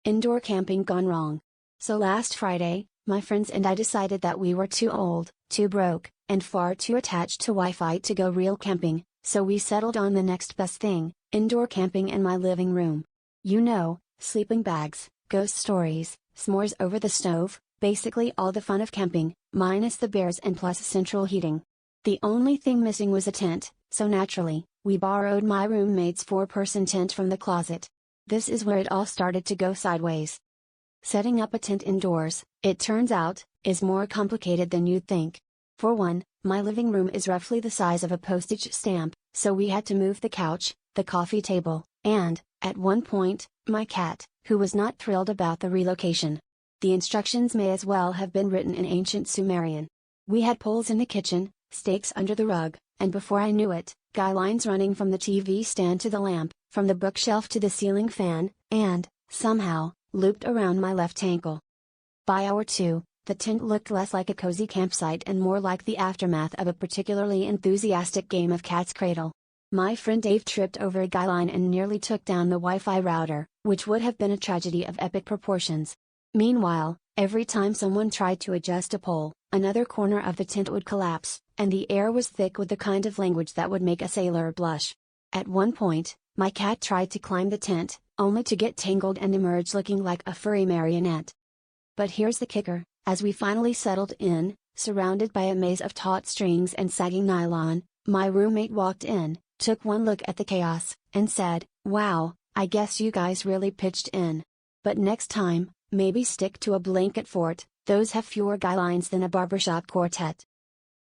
Indoor camping gone wrong. So last Friday, my friends and I decided that we were too old, too broke, and far too attached to Wi-Fi to go real camping, so we settled on the next best thing, indoor camping in my living room. You know, sleeping bags, ghost stories, s'mores over the stove, basically all the fun of camping, minus the bears and plus central heating. The only thing missing was a tent, so naturally, we borrowed my roommate's 4-person tent from the closet. This is where it all started to go sideways. Setting up a tent indoors, it turns out, is more complicated than you'd think. For one, my living room is roughly the size of a postage stamp, so we had to move the couch, the coffee table, and, at one point, my cat, who was not thrilled about the relocation. The instructions may as well have been written in ancient Sumerian. We had poles in the kitchen, stakes under the rug, and before I knew it, guy lines running from the TV stand to the lamp, from the bookshelf to the ceiling fan, and, somehow, looped around my left ankle. By hour 2, the tent looked less like a cozy campsite and more like the aftermath of a particularly enthusiastic game of cat's cradle. My friend Dave tripped over a guy line and nearly took down the Wi-Fi router, which would have been a tragedy of epic proportions. Meanwhile, every time someone tried to adjust a pole, another corner of the tent would collapse, and the air was thick with the kind of language that would make a sailor blush. At one point, my cat tried to climb the tent, only to get tangled and emerge looking like a furry marionette. But here's the kicker: as we finally settled in, surrounded by a maze of taut strings and sagging nylon, my roommate walked in, took one look at the chaos, and said, "Wow, I guess you guys really pitched in. But next time, maybe stick to a blanket fort, those have fewer guy lines than a barbershop quartet."